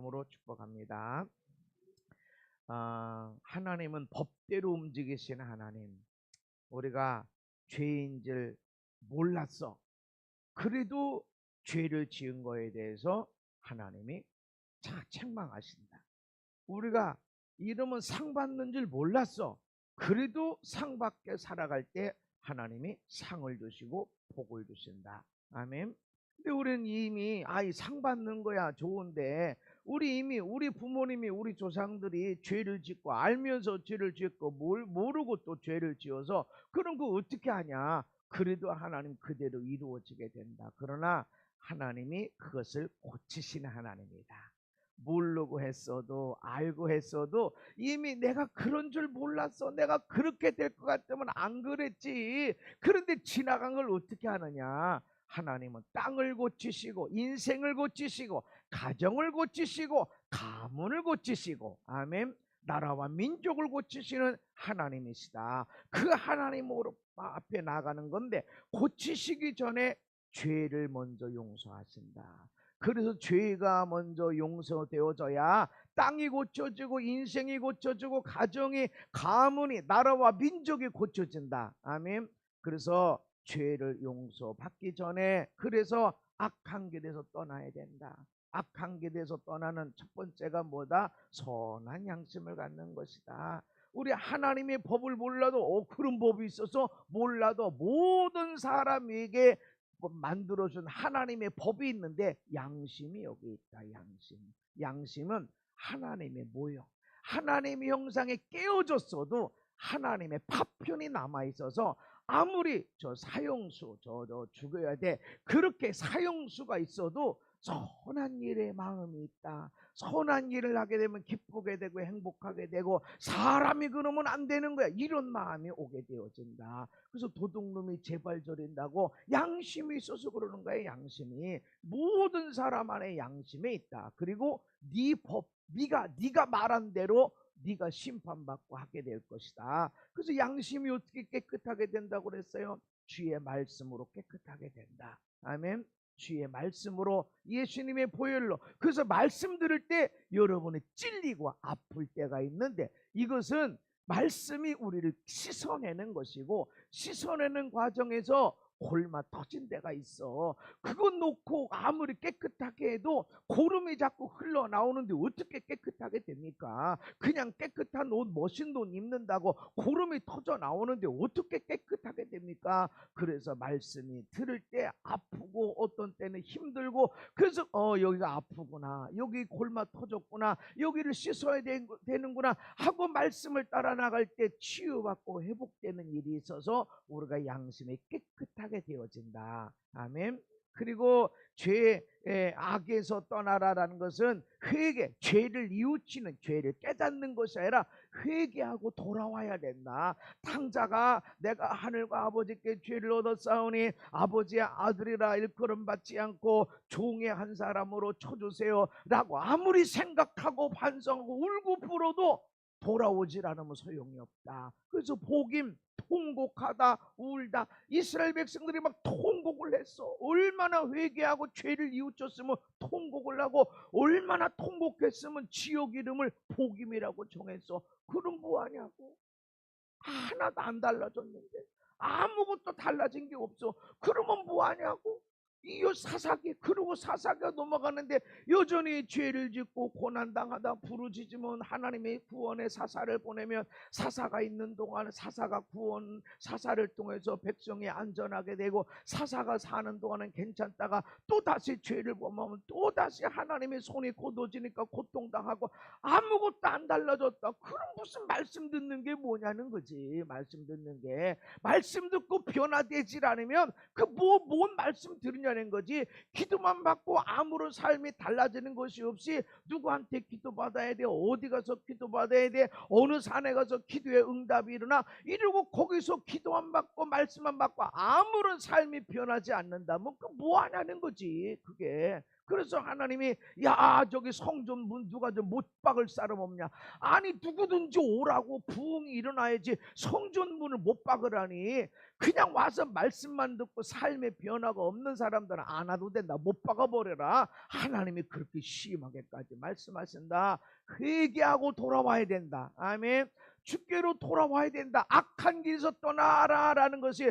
이름으로 축복합니다. 하나님은 법대로 움직이시는 하나님. 우리가 죄인 줄 몰랐어. 그래도 죄를 지은 거에 대해서 하나님이 책망하신다. 우리가 이러면 상 받는 줄 몰랐어. 그래도 상 받게 살아갈 때 하나님이 상을 주시고 복을 주신다. 아멘. 근데 우리는 이미 상 받는 거야 좋은데, 우리 부모님이, 우리 조상들이 죄를 짓고 알면서 죄를 짓고 모르고 또 죄를 지어서 그런 거 어떻게 하냐. 그래도 하나님 그대로 이루어지게 된다. 그러나 하나님이 그것을 고치시는 하나님이다. 모르고 했어도 알고 했어도 이미 내가 그런 줄 몰랐어. 내가 그렇게 될 것 같으면 안 그랬지. 그런데 지나간 걸 어떻게 하느냐. 하나님은 땅을 고치시고 인생을 고치시고 가정을 고치시고 가문을 고치시고, 아멘, 나라와 민족을 고치시는 하나님이시다. 그 하나님 앞에 나가는 건데, 고치시기 전에 죄를 먼저 용서하신다. 그래서 죄가 먼저 용서되어져야 땅이 고쳐지고 인생이 고쳐지고 가정이, 가문이, 나라와 민족이 고쳐진다. 아멘. 그래서 죄를 용서받기 전에, 그래서 악한 길에서 떠나야 된다. 악한 길에서 떠나는 첫 번째가 뭐다? 선한 양심을 갖는 것이다. 우리 하나님의 법을 몰라도 그런 법이 있어서 몰라도 모든 사람에게 만들어준 하나님의 법이 있는데, 양심이 여기 있다. 양심은 하나님의 모형, 하나님의 형상에 깨어졌어도 하나님의 파편이 남아있어서 아무리 사형수 죽여야 돼, 그렇게 사형수가 있어도 선한 일에 마음이 있다. 선한 일을 하게 되면 기쁘게 되고 행복하게 되고, 사람이 그러면 안 되는 거야, 이런 마음이 오게 되어진다. 그래서 도둑놈이 재발 저린다고 양심이 있어서 그러는 거야. 양심이 모든 사람 안에 양심이 있다. 그리고 네 법, 네가 말한 대로 네가 심판받고 하게 될 것이다. 그래서 양심이 어떻게 깨끗하게 된다고 그랬어요? 주의 말씀으로 깨끗하게 된다. 아멘. 주의 말씀으로, 예수님의 보혈로. 그래서 말씀 들을 때 여러분이 찔리고 아플 때가 있는데, 이것은 말씀이 우리를 씻어내는 것이고, 씻어내는 과정에서 골마 터진 데가 있어. 그거 놓고 아무리 깨끗하게 해도 고름이 자꾸 흘러나오는데 어떻게 깨끗하게 됩니까? 그냥 깨끗한 옷, 멋진 옷 입는다고 고름이 터져 나오는데 어떻게 깨끗하게 됩니까? 그래서 말씀이 들을 때 아프고 어떤 때는 힘들고, 그래서 여기가 아프구나, 여기 골마 터졌구나, 여기를 씻어야 되는구나 하고 말씀을 따라 나갈 때 치유받고 회복되는 일이 있어서 우리가 양심이 깨끗하게 되어진다. 아멘. 그리고 악에서 떠나라라는 것은 회개, 죄를 뉘우치는, 죄를 깨닫는 것이 아니라 회개하고 돌아와야 된다. 탕자가 내가 하늘과 아버지께 죄를 얻었사오니 아버지의 아들이라 일컬음 받지 않고 종의 한 사람으로 쳐주세요 라고 아무리 생각하고 반성하고 울고 불어도 돌아오질 않으면 소용이 없다. 그래서 복임, 통곡하다 울다. 이스라엘 백성들이 막 통곡을 했어. 얼마나 회개하고 죄를 뉘우쳤으면 통곡을 하고, 얼마나 통곡했으면 지옥 이름을 복임이라고 정했어. 그럼 뭐하냐고. 하나도 안 달라졌는데, 아무것도 달라진 게 없어. 그러면 뭐하냐고. 이 사사기, 그러고 사사기가 넘어가는데 여전히 죄를 짓고 고난당하다 부르짖으면 하나님의 구원의 사사를 보내면, 사사가 있는 동안 사사가 구원, 사사를 통해서 백성이 안전하게 되고, 사사가 사는 동안은 괜찮다가 또다시 죄를 범하면 또다시 하나님의 손이 곧어지니까 고통당하고, 아무것도 안 달라졌다. 그럼 무슨 말씀 듣는 게 뭐냐는 거지. 말씀 듣는 게, 말씀 듣고 변화되질 않으면 뭔 말씀 들으냐는 거지. 기도만 받고 아무런 삶이 달라지는 것이 없이, 누구한테 기도받아야 돼, 어디 가서 기도받아야 돼, 어느 산에 가서 기도에 응답이 일어나, 이러고 거기서 기도만 받고 말씀만 받고 아무런 삶이 변하지 않는다면 그 뭐하냐는 거지. 그게 그래서 하나님이 야 저기 성전문 누가 좀 못 박을 사람 없냐. 아니 누구든지 오라고 부흥이 일어나야지 성전문을 못 박으라니. 그냥 와서 말씀만 듣고 삶의 변화가 없는 사람들은 안 와도 된다. 못 박아버려라. 하나님이 그렇게 심하게까지 말씀하신다. 회개하고 돌아와야 된다. 아멘. 주께로 돌아와야 된다. 악한 길에서 떠나라 라는 것이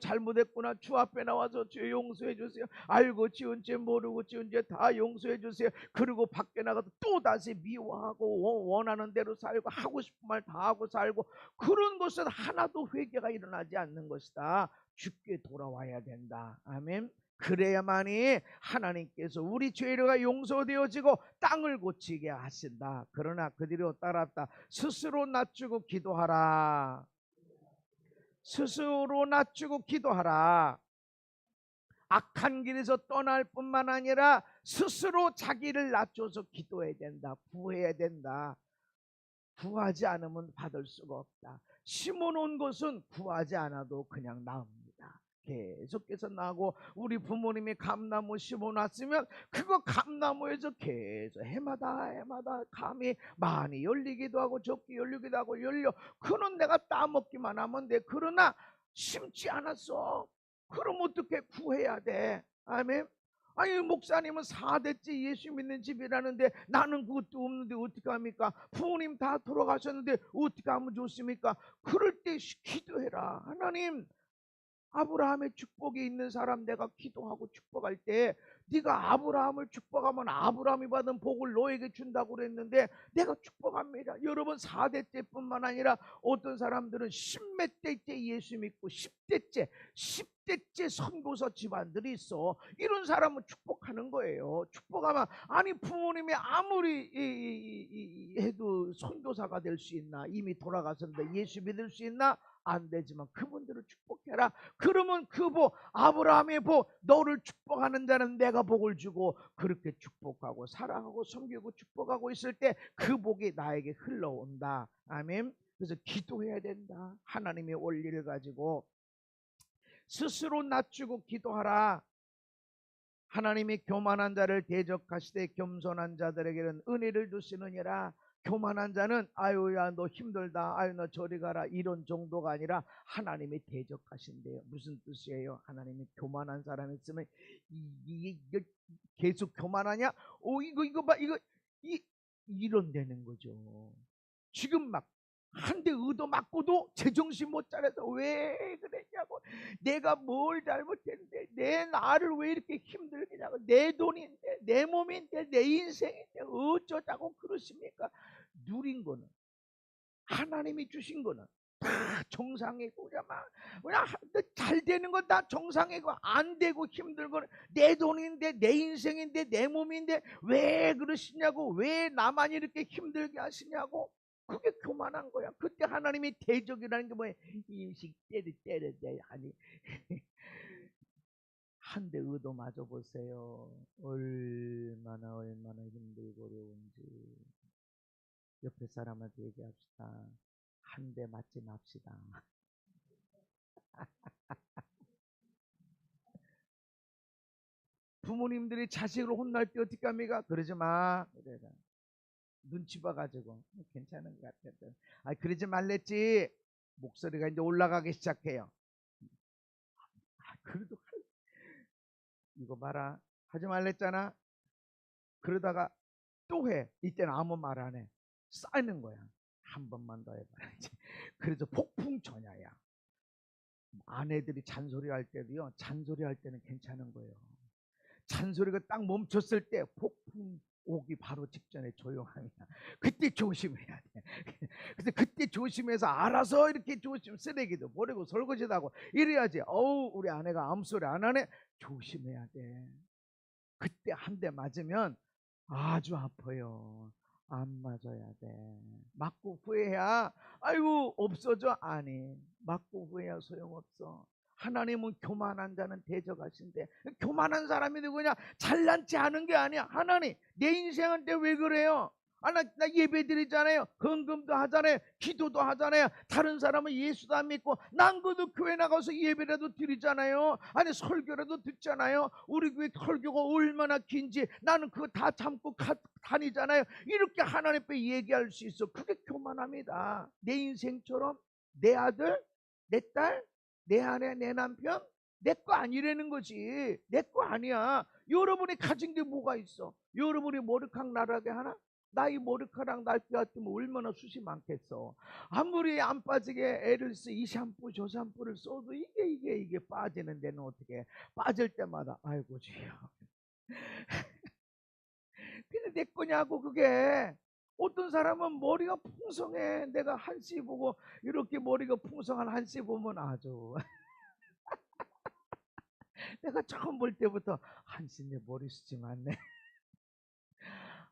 잘못했구나. 주 앞에 나와서 주 용서해 주세요. 알고 지은 죄 모르고 지은 죄 다 용서해 주세요. 그리고 밖에 나가서 또다시 미워하고 원하는 대로 살고 하고 싶은 말 다 하고 살고 그런 것은 하나도 회개가 일어나지 않는 것이다. 주께 돌아와야 된다. 아멘. 그래야만이 하나님께서 우리 죄가 용서되어지고 땅을 고치게 하신다. 그러나 그 뒤로 따랐다. 스스로 낮추고 기도하라. 스스로 낮추고 기도하라. 악한 길에서 떠날 뿐만 아니라 스스로 자기를 낮춰서 기도해야 된다. 구해야 된다. 구하지 않으면 받을 수가 없다. 심어놓은 것은 구하지 않아도 그냥 나옵니다. 계속해서 나고 우리 부모님이 감나무 심어놨으면 그거 감나무에서 계속 해마다 감이 많이 열리기도 하고 적게 열리기도 하고 열려. 그는 내가 따먹기만 하면 돼. 그러나 심지 않았어. 그럼 어떻게 구해야 돼? 아멘. 아니 목사님은 4대째 예수 믿는 집이라는데 나는 그것도 없는데 어떻게 합니까? 부모님 다 돌아가셨는데 어떻게 하면 좋습니까? 그럴 때 기도해라. 하나님 아브라함의 축복이 있는 사람 내가 기도하고 축복할 때 네가 아브라함을 축복하면 아브라함이 받은 복을 너에게 준다고 그랬는데 내가 축복합니다. 여러분 4대째뿐만 아니라 어떤 사람들은 10몇 대째 예수 믿고 10대째 선교사 집안들이 있어. 이런 사람은 축복하는 거예요. 축복하면 아니 부모님이 아무리 해도 선교사가 될 수 있나? 이미 돌아가셨는데 예수 믿을 수 있나? 안 되지만 그분들을 축복해라. 그러면 그 복 아브라함의 복 너를 축복하는 자는 내가 복을 주고 그렇게 축복하고 사랑하고 섬기고 축복하고 있을 때 그 복이 나에게 흘러온다. 아멘. 그래서 기도해야 된다. 하나님의 원리를 가지고 스스로 낮추고 기도하라. 하나님이 교만한 자를 대적하시되 겸손한 자들에게는 은혜를 주시느니라. 교만한 자는 아유야 너 힘들다 아유 너 저리 가라 이런 정도가 아니라 하나님이 대적하신대요. 무슨 뜻이에요? 하나님이 교만한 사람이 있으면 이게 계속 교만하냐? 이거 봐 이런 되는 거죠. 지금 막 한 대 의도 맞고도 제정신 못 차려서 왜 그랬냐고. 내가 뭘 잘못했는데 내 나를 왜 이렇게 힘들게 하고 내 돈인데 내 몸인데 내 인생인데 어쩌자고 그러십니까? 누린 거는 하나님이 주신 거는 다 정상이고 그냥 잘 되는 건 다 정상이고 안 되고 힘든 거는 내 돈인데 내 인생인데 내 몸인데 왜 그러시냐고. 왜 나만 이렇게 힘들게 하시냐고. 그게 교만한 거야. 그때 하나님이 대적이라는 게 뭐야? 인식 때려 아니 한 대 의도 맞아 보세요. 얼마나 힘들고 어려운지. 옆에 사람한테 얘기합시다. 한 대 맞지 맙시다. 부모님들이 자식을 혼날 때 어떻게 합니까? 그러지 마. 그래라. 눈치 봐가지고 괜찮은 것 같아. 아 그러지 말랬지. 목소리가 이제 올라가기 시작해요. 그래도 이거 봐라. 하지 말랬잖아. 그러다가 또 해. 이때는 아무 말 안 해. 쌓이는 거야. 한 번만 더 해봐야지. 그래서 폭풍전야야. 아내들이 잔소리할 때도요. 잔소리할 때는 괜찮은 거예요. 잔소리가 딱 멈췄을 때 폭풍 오기 바로 직전에 조용함이야. 그때 조심해야 돼. 그래서 그때 조심해서 알아서 이렇게 쓰레기도 버리고 설거지도 하고 이래야지. 우리 아내가 아무 소리 안 하네. 조심해야 돼. 그때 한 대 맞으면 아주 아파요. 안 맞아야 돼. 맞고 후회야. 아이고 없어져. 아니 맞고 후회야 소용없어. 하나님은 교만한 자는 대적하신대. 교만한 사람이 누구냐? 잘난 체 하는 게 아니야. 하나님 내 인생한테 왜 그래요? 나 예배 드리잖아요. 헌금도 하잖아요. 기도도 하잖아요. 다른 사람은 예수도 안 믿고 난 그래도 교회 나가서 예배라도 드리잖아요. 아니 설교라도 듣잖아요. 우리 교회 설교가 얼마나 긴지 나는 그거 다 참고 다니잖아요. 이렇게 하나님 앞에 얘기할 수 있어. 그게 교만합니다. 내 인생처럼 내 아들, 내 딸, 내 아내, 내 남편 내 거 아니라는 거지. 내 거 아니야. 여러분이 가진 게 뭐가 있어? 여러분이 머리카락 나라게 하나? 나 이 머리카락 날 빼앗으면 얼마나 숱이 많겠어. 아무리 안 빠지게 애를 쓰 이 샴푸 저 샴푸를 써도 이게 빠지는 데는 어떻게 빠질 때마다 아이고 주여. 근데 내 거냐고 그게. 어떤 사람은 머리가 풍성해. 내가 한씨 보고 이렇게 머리가 풍성한 한씨 보면 아주 내가 처음 볼 때부터 한씨 내 머리숱이 많네.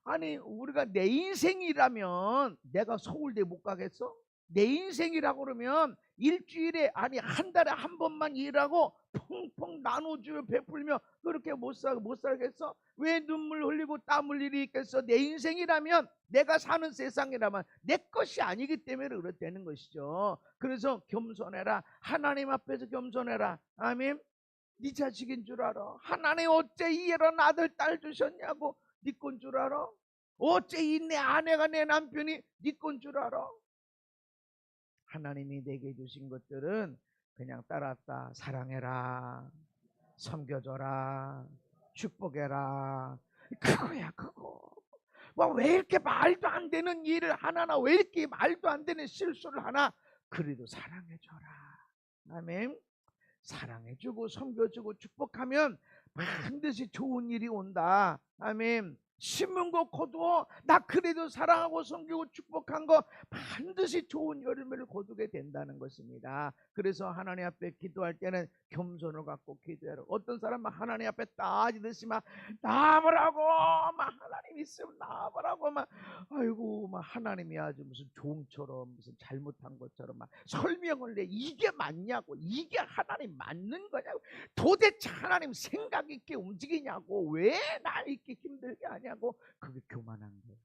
아니 우리가 내 인생이라면 내가 서울대 못 가겠어? 내 인생이라고 그러면 일주일에 아니 한 달에 한 번만 일하고 펑펑 나눠주며 베풀며 그렇게 못 살겠어? 왜 눈물 흘리고 땀 흘릴 일이 있겠어? 내 인생이라면 내가 사는 세상이라면 내 것이 아니기 때문에 그렇다는 것이죠. 그래서 겸손해라. 하나님 앞에서 겸손해라. 아멘. 네 자식인 줄 알아. 하나님 어째 이런 아들 딸 주셨냐고. 네 건 줄 알아? 어째 이 내 아내가 내 남편이 네 건 줄 알아? 하나님이 내게 주신 것들은 그냥 따랐다. 사랑해라, 섬겨줘라, 축복해라. 그거야 그거. 왜 이렇게 말도 안 되는 일을 하나? 왜 이렇게 말도 안 되는 실수를 하나? 그래도 사랑해줘라. 아멘. 사랑해주고 섬겨주고 축복하면 반드시 좋은 일이 온다. 아멘. 심은 거 거두어. 나 그래도 사랑하고 섬기고 축복한 거 반드시 좋은 열매를 거두게 된다는 것입니다. 그래서 하나님 앞에 기도할 때는 겸손을 갖고 기도해라. 어떤 사람은 하나님 앞에 따지듯이 막 나아보라고 막 하나님 있으면 나아보라고 막 아이고 막 하나님이 아주 무슨 종처럼 무슨 잘못한 것처럼 막 설명을 내. 이게 맞냐고. 이게 하나님 맞는 거냐고. 도대체 하나님 생각 있게 움직이냐고. 왜 날 이렇게 힘들게 하냐고. 그게 교만한 거예요.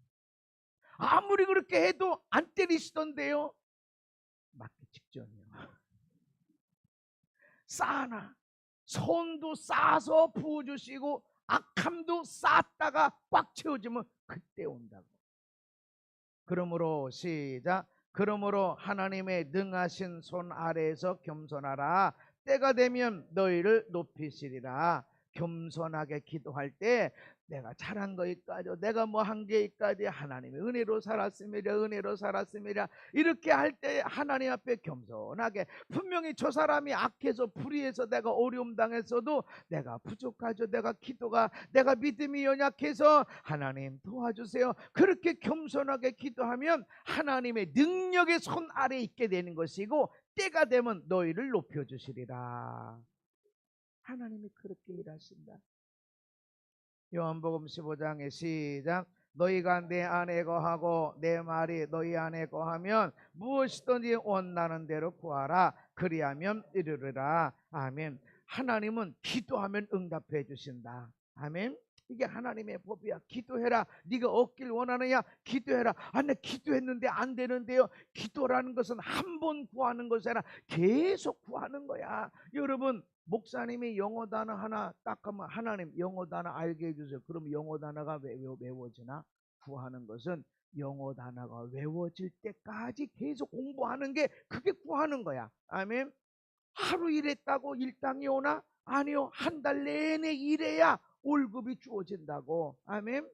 아무리 그렇게 해도 안 때리시던데요. 맞기 직전이요. 싸나 손도 싸서 부어주시고 악함도 쌓다가 꽉 채워지면 그때 온다고. 그러므로 시작. 그러므로 하나님의 능하신 손 아래에서 겸손하라. 때가 되면 너희를 높이시리라. 겸손하게 기도할 때 내가 잘한 거기까지 내가 뭐 한 게까지 하나님의 은혜로 살았습니다. 은혜로 살았습니다. 이렇게 할 때 하나님 앞에 겸손하게 분명히 저 사람이 악해서 불의해서 내가 어려움 당했어도 내가 부족하죠. 내가 믿음이 연약해서 하나님 도와주세요. 그렇게 겸손하게 기도하면 하나님의 능력의 손 아래에 있게 되는 것이고 때가 되면 너희를 높여주시리라. 하나님이 그렇게 일하신다. 요한복음 15장에 시작. 너희가 내 안에 거하고 내 말이 너희 안에 거하면 무엇이든지 원하는 대로 구하라. 그리하면 이루리라. 아멘. 하나님은 기도하면 응답해 주신다. 아멘. 이게 하나님의 법이야. 기도해라. 네가 얻길 원하느냐? 기도해라. 나 기도했는데 안 되는데요. 기도라는 것은 한 번 구하는 것이 아니라 계속 구하는 거야. 여러분 목사님이 영어 단어 하나 딱 하면 하나님 영어 단어 알게 해주세요. 그럼 영어 단어가 외워지나? 구하는 것은 영어 단어가 외워질 때까지 계속 공부하는 게 그게 구하는 거야. 아멘. 하루 일했다고 일당이 오나? 아니요. 한 달 내내 일해야 월급이 주어진다고. 아멘.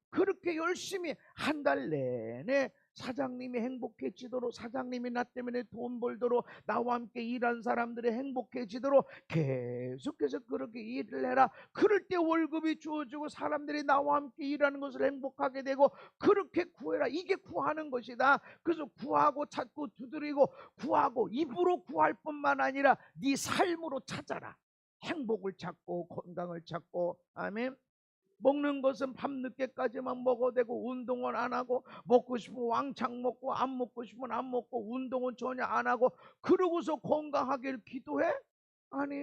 그렇게 열심히 한 달 내내 사장님이 행복해지도록, 사장님이 나 때문에 돈 벌도록, 나와 함께 일한 사람들이 행복해지도록 계속해서 그렇게 일을 해라. 그럴 때 월급이 주어지고 사람들이 나와 함께 일하는 것을 행복하게 되고 그렇게 구해라. 이게 구하는 것이다. 그래서 구하고 찾고 두드리고 구하고 입으로 구할 뿐만 아니라 네 삶으로 찾아라. 행복을 찾고 건강을 찾고. 아멘. 먹는 것은 밤늦게까지만 먹어도 되고 운동은 안 하고 먹고 싶으면 왕창 먹고 안 먹고 싶으면 안 먹고 운동은 전혀 안 하고 그러고서 건강하길 기도해? 아니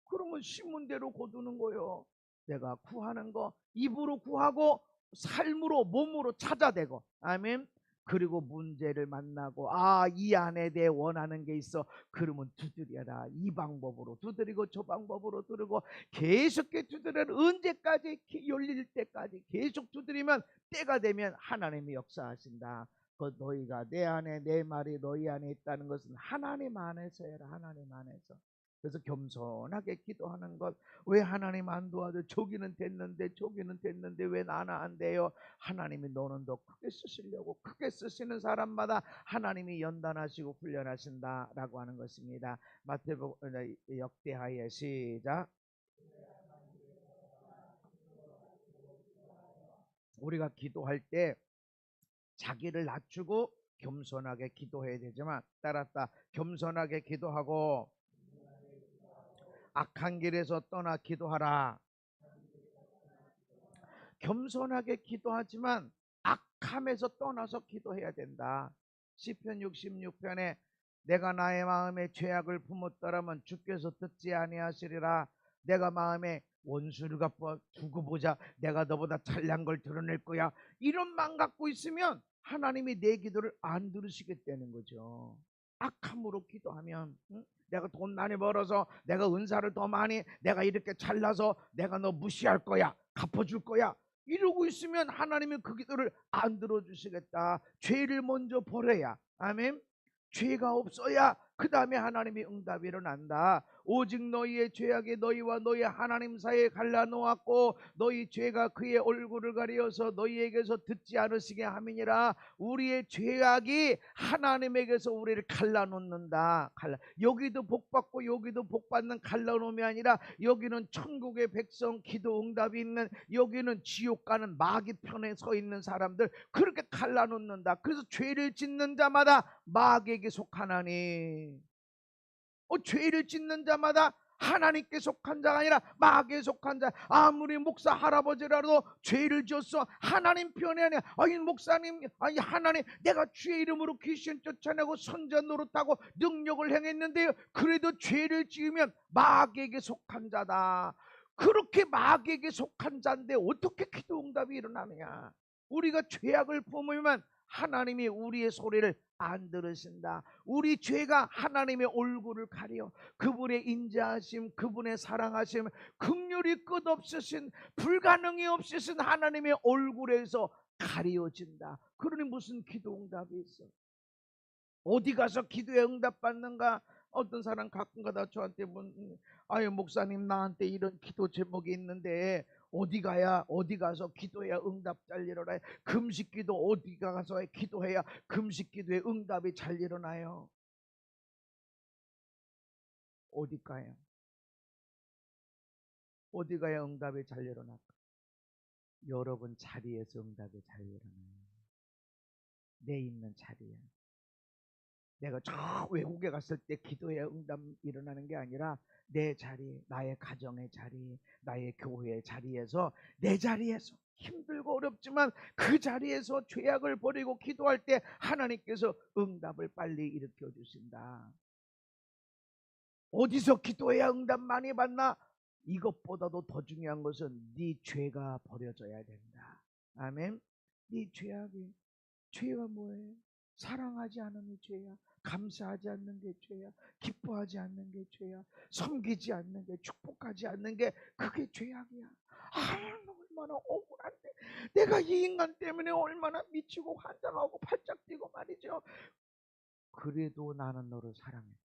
그러면 심은 대로 거두는 거예요. 내가 구하는 거 입으로 구하고 삶으로 몸으로 찾아대고, 아멘. 그리고 문제를 만나고 이 안에 내 원하는 게 있어. 그러면 두드려라. 이 방법으로 두드리고 저 방법으로 두드리고 계속 두드려라. 언제까지? 열릴 때까지 계속 두드리면 때가 되면 하나님이 역사하신다. 그 너희가 내 안에 내 말이 너희 안에 있다는 것은 하나님 안에서 해라. 하나님 안에서. 그래서 겸손하게 기도하는 것. 왜 하나님 안 도와줘? 저기는 됐는데 왜 나는 안 돼요? 하나님이 너는 더 크게 쓰시려고, 크게 쓰시는 사람마다 하나님이 연단하시고 훈련하신다라고 하는 것입니다. 마태복음 역대하에 시작. 우리가 기도할 때 자기를 낮추고 겸손하게 기도해야 되지만, 따랐다. 겸손하게 기도하고 악한 길에서 떠나 기도하라. 겸손하게 기도하지만 악함에서 떠나서 기도해야 된다. 시편 66편에 내가 나의 마음에 죄악을 품었더라면 주께서 듣지 아니하시리라. 내가 마음에 원수를 두고 보자. 내가 너보다 잘난 걸 드러낼 거야. 이런 마음 갖고 있으면 하나님이 내 기도를 안 들으시겠다는 거죠. 악함으로 기도하면, 내가 돈 많이 벌어서, 내가 은사를 더 많이, 내가 이렇게 잘나서 내가 너 무시할 거야, 갚아줄 거야, 이러고 있으면 하나님이 그 기도를 안 들어주시겠다. 죄를 먼저 버려야, 아멘. 죄가 없어야 그 다음에 하나님의 응답이 일어난다. 오직 너희의 죄악이 너희와 너희 하나님 사이에 갈라놓았고 너희 죄가 그의 얼굴을 가리어서 너희에게서 듣지 않으시게 함이니라. 우리의 죄악이 하나님에게서 우리를 갈라놓는다. 여기도 복받고 여기도 복받는 갈라놓음이 아니라 여기는 천국의 백성 기도 응답이 있는, 여기는 지옥 가는 마귀 편에 서 있는 사람들, 그렇게 갈라놓는다. 그래서 죄를 짓는 자마다 마귀에게 속하나니, 죄를 짓는 자마다 하나님께 속한 자가 아니라 마귀에 속한 자. 아무리 목사 할아버지라도 죄를 지었어. 하나님 편이 아니야. 아니 목사님, 아니 하나님, 내가 주의 이름으로 귀신 쫓아내고 선자 노릇하고 능력을 행했는데요, 그래도 죄를 지으면 마귀에게 속한 자다. 그렇게 마귀에게 속한 자인데 어떻게 기도 응답이 일어나느냐? 우리가 죄악을 품으면 하나님이 우리의 소리를 안 들으신다. 우리 죄가 하나님의 얼굴을 가려 그분의 인자하심, 그분의 사랑하심, 긍휼이 끝없으신, 불가능이 없으신 하나님의 얼굴에서 가려진다. 그러니 무슨 기도 응답이 있어? 어디 가서 기도에 응답받는가? 어떤 사람 가끔가다 저한테 아유 목사님, 나한테 이런 기도 제목이 있는데 어디 가서 기도해야 응답 잘 일어나요? 금식기도 어디 가서 기도해야 금식기도에 응답이 잘 일어나요? 어디 가야 응답이 잘 일어날까? 여러분 자리에서 응답이 잘 일어나요. 내 있는 자리에. 내가 저 외국에 갔을 때 기도해야 응답 일어나는 게 아니라 내 자리, 나의 가정의 자리, 나의 교회의 자리에서, 내 자리에서 힘들고 어렵지만 그 자리에서 죄악을 버리고 기도할 때 하나님께서 응답을 빨리 일으켜 주신다. 어디서 기도해야 응답 많이 받나? 이것보다도 더 중요한 것은 네 죄가 버려져야 된다. 아멘. 네 죄가 뭐예요? 사랑하지 않는 게 죄야. 감사하지 않는 게 죄야. 기뻐하지 않는 게 죄야. 섬기지 않는 게, 축복하지 않는 게, 그게 죄악이야. 얼마나 억울한데, 내가 이 인간 때문에 얼마나 미치고 환장하고 팔짝 뛰고 말이죠. 그래도 나는 너를 사랑했다.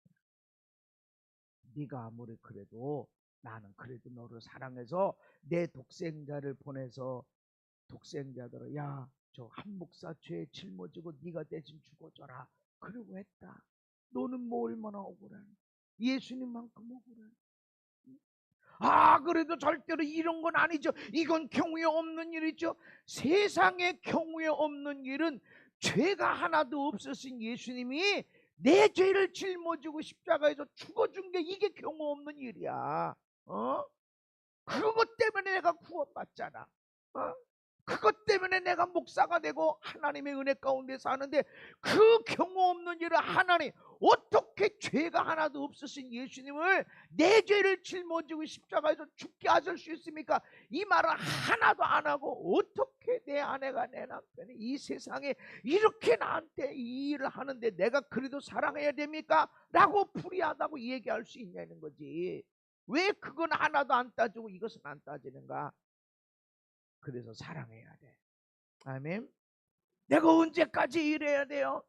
네가 아무리 그래도 나는 그래도 너를 사랑해서 내 독생자를 보내서, 독생자들을 야, 저 한 목사 죄에 짊어지고 네가 대신 죽어줘라, 그러고 했다. 너는 뭐 얼마나 억울하니? 예수님만큼 억울하니? 그래도 절대로 이런 건 아니죠. 이건 경우에 없는 일이죠. 세상에 경우에 없는 일은 죄가 하나도 없으신 예수님이 내 죄를 짊어지고 십자가에서 죽어준 게, 이게 경우 없는 일이야. 그것 때문에 내가 구원받잖아. 그것 때문에 내가 목사가 되고 하나님의 은혜 가운데 사는데 그 경우 없는 일을 하나님 어떻게 죄가 하나도 없으신 예수님을 내 죄를 짊어지고 십자가에서 죽게 하실 수 있습니까? 이 말을 하나도 안 하고 어떻게 내 아내가 내 남편이 이 세상에 이렇게 나한테 이 일을 하는데 내가 그래도 사랑해야 됩니까? 라고 불의하다고 얘기할 수 있냐는 거지. 왜 그건 하나도 안 따지고 이것은 안 따지는가? 그래서 사랑해야 돼. 아멘. 내가 언제까지 이래야 돼요?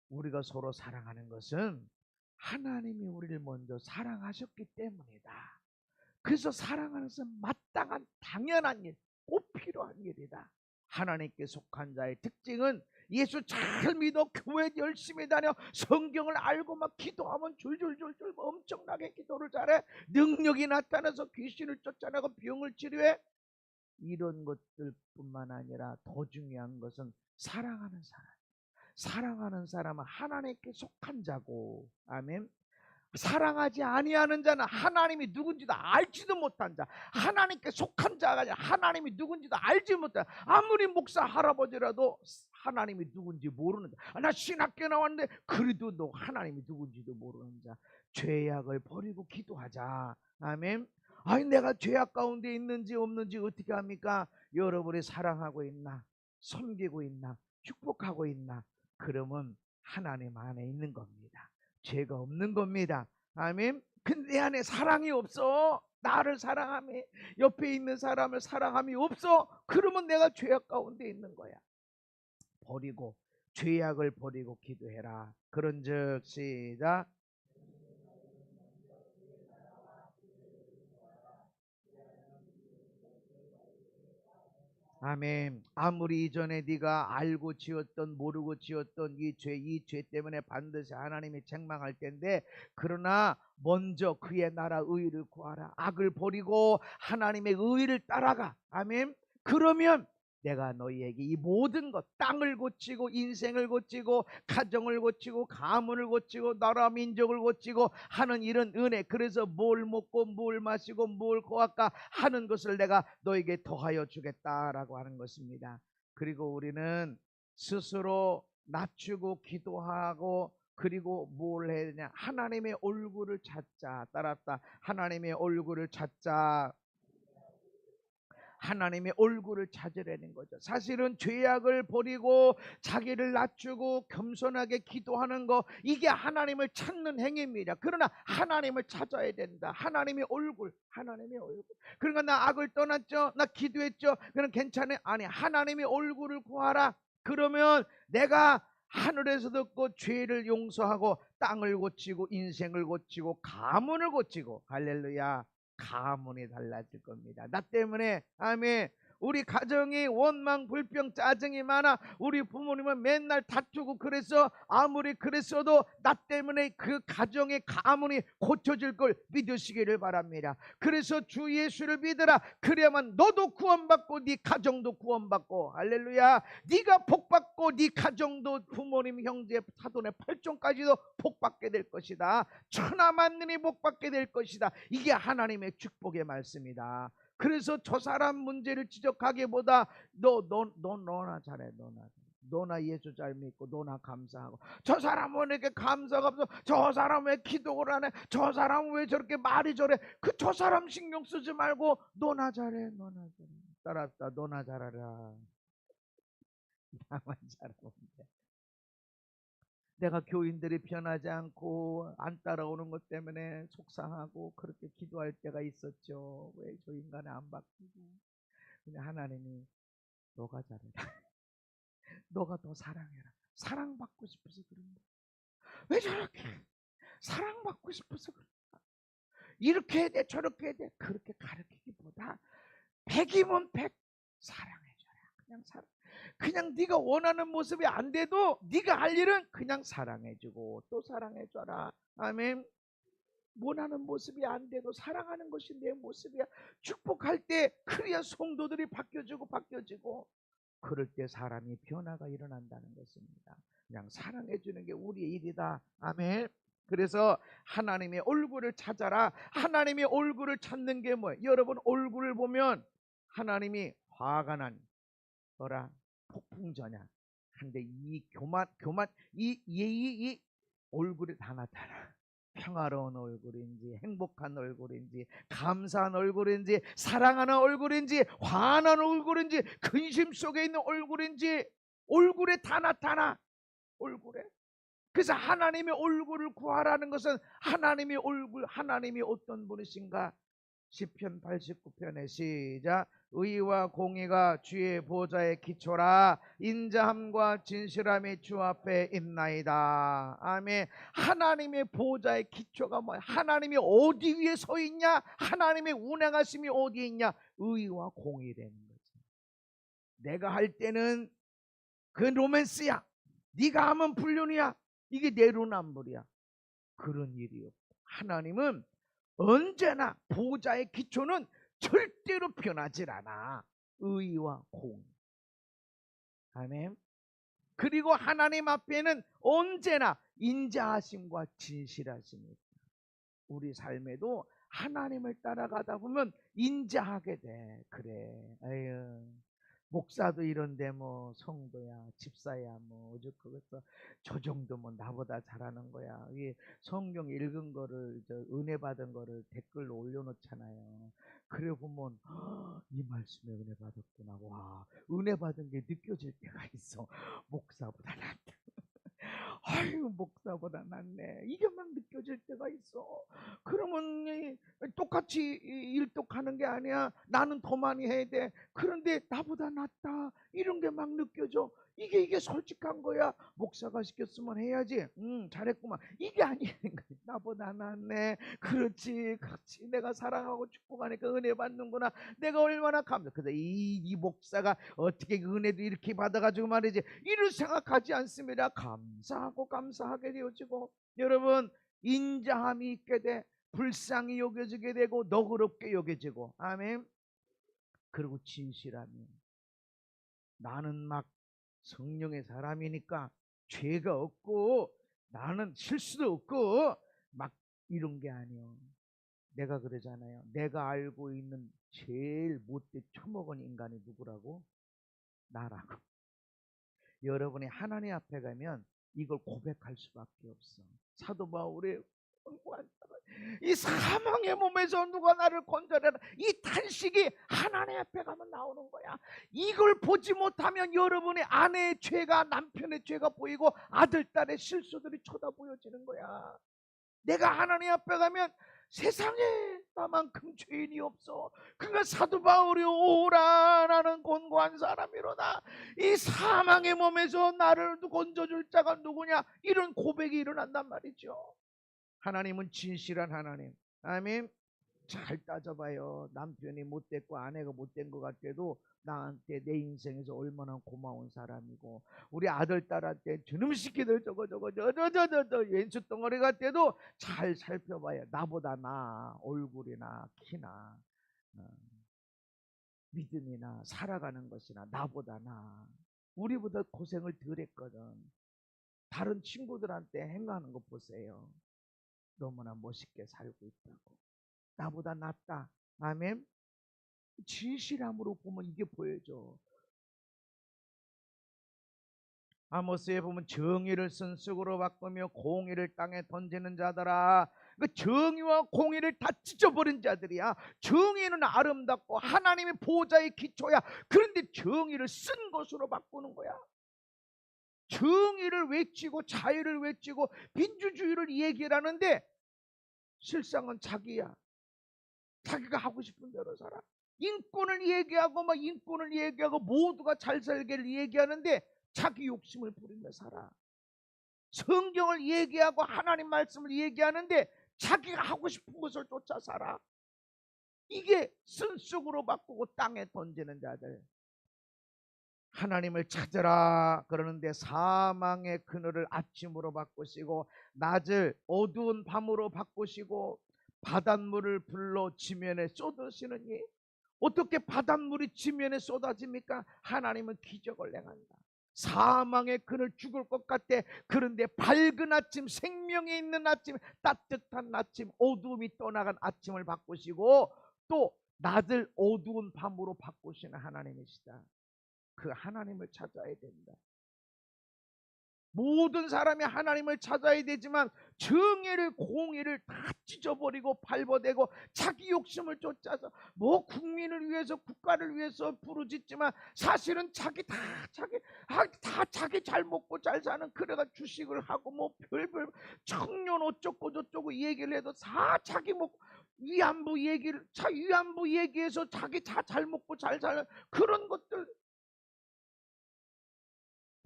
우리가 서로 사랑하는 것은 하나님이 우리를 먼저 사랑하셨기 때문이다. 그래서 사랑하는 것은 마땅한 당연한 일, 꼭 필요한 일이다. 하나님께 속한 자의 특징은 예수 잘 믿어 교회 열심히 다녀 성경을 알고 막 기도하면 줄줄줄줄 엄청나게 기도를 잘해 능력이 나타나서 귀신을 쫓아내고 병을 치료해. 이런 것들뿐만 아니라 더 중요한 것은 사랑하는 사람. 사랑하는 사람은 하나님께 속한 자고, 아멘. 사랑하지 아니하는 자는 하나님이 누군지도 알지도 못한 자, 하나님께 속한 자가 아니라 하나님이 누군지도 알지 못한 자. 아무리 목사 할아버지라도 하나님이 누군지 모르는 자. 나 신학교 나왔는데 그래도 너 하나님이 누군지도 모르는 자. 죄악을 버리고 기도하자. 아멘. 아니 내가 죄악 가운데 있는지 없는지 어떻게 합니까? 여러분이 사랑하고 있나? 섬기고 있나? 축복하고 있나? 그러면 하나님 안에 있는 겁니다. 죄가 없는 겁니다. 아멘. 근데 내 안에 사랑이 없어. 나를 사랑함이, 옆에 있는 사람을 사랑함이 없어. 그러면 내가 죄악 가운데 있는 거야. 버리고 죄악을 버리고 기도해라. 그런즉 시작. 아멘. 아무리 이전에 네가 알고 지었던 모르고 지었던 이 죄 때문에 반드시 하나님이 책망할 텐데, 그러나 먼저 그의 나라 의를 구하라. 악을 버리고 하나님의 의를 따라가. 아멘. 그러면 내가 너희에게 이 모든 것, 땅을 고치고 인생을 고치고 가정을 고치고 가문을 고치고 나라 민족을 고치고 하는 이런 은혜, 그래서 뭘 먹고 뭘 마시고 뭘 고할까 하는 것을 내가 너에게 더하여 주겠다라고 하는 것입니다. 그리고 우리는 스스로 낮추고 기도하고, 그리고 뭘 해야 되냐? 하나님의 얼굴을 찾자. 따랐다. 하나님의 얼굴을 찾자. 하나님의 얼굴을 찾으려는 거죠. 사실은 죄악을 버리고 자기를 낮추고 겸손하게 기도하는 거, 이게 하나님을 찾는 행위입니다. 그러나 하나님을 찾아야 된다. 하나님의 얼굴, 하나님의 얼굴. 그러니까 나 악을 떠났죠, 나 기도했죠, 그럼 괜찮아요? 아니, 하나님의 얼굴을 구하라. 그러면 내가 하늘에서 듣고 죄를 용서하고 땅을 고치고 인생을 고치고 가문을 고치고, 할렐루야, 가문이 달라질 겁니다. 나 때문에, 아멘, 우리 가정이 원망 불평 짜증이 많아. 우리 부모님은 맨날 다투고 그래서 아무리 그랬어도 나 때문에 그 가정의 가문이 고쳐질 걸 믿으시기를 바랍니다. 그래서 주 예수를 믿으라. 그래야만 너도 구원받고 네 가정도 구원받고, 할렐루야, 네가 복받고 네 가정도 부모님 형제 사돈의 팔종까지도 복받게 될 것이다. 천하만민이 복받게 될 것이다. 이게 하나님의 축복의 말씀이다. 그래서 저 사람 문제를 지적하기보다 너나 잘해, 너나 예수 잘 믿고 너나 감사하고, 저 사람은 왜 이렇게 감사가 없어, 저 사람 왜 기도를 안 해, 저 사람 왜 저렇게 말이 저래, 그 저 사람 신경 쓰지 말고 너나 잘해, 너나 잘해. 따랐다. 너나 잘하라. 나만 잘하면 돼. 내가 교인들이 변하지 않고 안 따라오는 것 때문에 속상하고 그렇게 기도할 때가 있었죠. 왜 저 인간이 안 바뀌고. 근데 하나님이 너가 잘해라. 너가 더 사랑해라. 사랑받고 싶어서 그런다. 왜 저렇게 사랑받고 싶어서 그런다. 이렇게 해야 돼, 저렇게 해야 돼, 그렇게 가르치기보다 100이면 100 사랑해줘라. 그냥 사랑. 그냥 네가 원하는 모습이 안 돼도 네가 할 일은 그냥 사랑해주고 또 사랑해줘라. 아멘. 원하는 모습이 안 돼도 사랑하는 것이 내 모습이야. 축복할 때 그래야 성도들이 바뀌어지고 그럴 때 사람이 변화가 일어난다는 것입니다. 그냥 사랑해주는 게 우리의 일이다. 아멘. 그래서 하나님의 얼굴을 찾아라. 하나님의 얼굴을 찾는 게 뭐예요? 여러분, 얼굴을 보면 하나님이 화가 난, 뭐라 폭풍전야. 근데 이 교만 이 얼굴이 다 나타나. 평화로운 얼굴인지 행복한 얼굴인지 감사한 얼굴인지 사랑하는 얼굴인지 화난 얼굴인지 근심 속에 있는 얼굴인지 얼굴에 다 나타나. 얼굴에. 그래서 하나님의 얼굴을 구하라는 것은 하나님의 얼굴, 하나님이 어떤 분이신가. 시편 89편에 시작. 의와 공의가 주의 보좌의 기초라. 인자함과 진실함이 주 앞에 있나이다. 아멘. 하나님의 보좌의 기초가 뭐야? 하나님이 어디 위에 서 있냐? 하나님의 운행하심이 어디 있냐? 의와 공의라는 거지. 내가 할 때는 그 로맨스야. 네가 하면 불륜이야. 이게 내로남불이야. 그런 일이 없고 하나님은 언제나 보좌의 기초는 절대로 변하질 않아. 의와 공의. 아멘. 그리고 하나님 앞에는 언제나 인자하심과 진실하심이 있다. 우리 삶에도 하나님을 따라가다 보면 인자하게 돼. 그래. 에휴. 목사도 이런데 뭐 성도야 집사야 뭐 어저께부터 저 정도면 나보다 잘하는 거야. 이게 성경 읽은 거를 은혜 받은 거를 댓글로 올려놓잖아요. 그래 보면 이 말씀에 은혜 받았구나. 와, 은혜 받은 게 느껴질 때가 있어. 목사보다 낫다. 아유, 목사보다 낫네. 이게 막 느껴질 때가 있어. 그러면 똑같이 일독하는 게 아니야. 나는 더 많이 해야 돼. 그런데 나보다 낫다. 이런 게 막 느껴져. 이게 솔직한 거야. 목사가 시켰으면 해야지. 잘했구만. 이게 아니라는 거야. 나보다 낫네. 그렇지. 내가 사랑하고 축복하니까 은혜 받는구나. 내가 얼마나 감사. 그래서 이 목사가 어떻게 은혜도 이렇게 받아가지고 말이지. 이를 생각하지 않습니다. 감사하게 되어지고 여러분 인자함이 있게 돼. 불쌍히 여겨지게 되고 너그럽게 여겨지고. 아멘. 그리고 진실함이. 나는 막 성령의 사람이니까 죄가 없고 나는 실수도 없고 막 이런 게 아니요. 내가 그러잖아요. 내가 알고 있는 제일 못돼 처먹은 인간이 누구라고? 나라고. 여러분이 하나님 앞에 가면 이걸 고백할 수밖에 없어. 사도 바울의 이 사망의 몸에서 누가 나를 건져내라. 이 탄식이 하나님 앞에 가면 나오는 거야. 이걸 보지 못하면 여러분의 아내의 죄가 남편의 죄가 보이고 아들 딸의 실수들이 쳐다 보여지는 거야. 내가 하나님 앞에 가면 세상에 나만큼 죄인이 없어. 그러니까 사도 바울이 오라 나는 곤고한 사람이로다. 이 사망의 몸에서 나를 건져줄 자가 누구냐. 이런 고백이 일어난단 말이죠. 하나님은 진실한 하나님. 아멘. 잘 따져봐요. 남편이 못됐고 아내가 못된 것 같아도 나한테 내 인생에서 얼마나 고마운 사람이고 우리 아들 딸한테 저놈 새끼들 저거 왼수 덩어리 같아도 잘 살펴봐요. 나보다 나 얼굴이나 키나 믿음이나 살아가는 것이나 나보다 나 우리보다 고생을 덜 했거든. 다른 친구들한테 행하는 거 보세요. 너무나 멋있게 살고 있다고. 나보다 낫다. 아멘. 진실함으로 보면 이게 보여져. 아모스에 보면 정의를 쓴쑥으로 바꾸며 공의를 땅에 던지는 자들아. 그 정의와 공의를 다 찢어버린 자들이야. 정의는 아름답고 하나님의 보좌의 기초야. 그런데 정의를 쓴 것으로 바꾸는 거야. 정의를 외치고 자유를 외치고 민주주의를 얘기하는데 실상은 자기야. 자기가 하고 싶은 대로 살아. 인권을 얘기하고 막 인권을 얘기하고 모두가 잘 살기를 얘기하는데 자기 욕심을 부리며 살아. 성경을 얘기하고 하나님 말씀을 얘기하는데 자기가 하고 싶은 것을 쫓아 살아. 이게 쓴쑥으로 바꾸고 땅에 던지는 자들. 하나님을 찾으라 그러는데 사망의 그늘을 아침으로 바꾸시고 낮을 어두운 밤으로 바꾸시고 바닷물을 불러 지면에 쏟으시느니. 어떻게 바닷물이 지면에 쏟아집니까? 하나님은 기적을 행한다. 사망의 그늘 죽을 것 같아. 그런데 밝은 아침, 생명이 있는 아침, 따뜻한 아침, 어두움이 떠나간 아침을 바꾸시고 또 낮을 어두운 밤으로 바꾸시는 하나님이시다. 그 하나님을 찾아야 된다. 모든 사람이 하나님을 찾아야 되지만 정의를 공의를 다 찢어버리고 발버대고 자기 욕심을 쫓아서 뭐 국민을 위해서 국가를 위해서 부르짖지만 사실은 자기 잘 먹고 잘 사는, 그래가 주식을 하고 뭐 별별 청년 어쩌고 저쩌고 얘기를 해도 다 자기 먹고 위안부 얘기해서 자기 다 잘 먹고 잘 사는 그런 것들.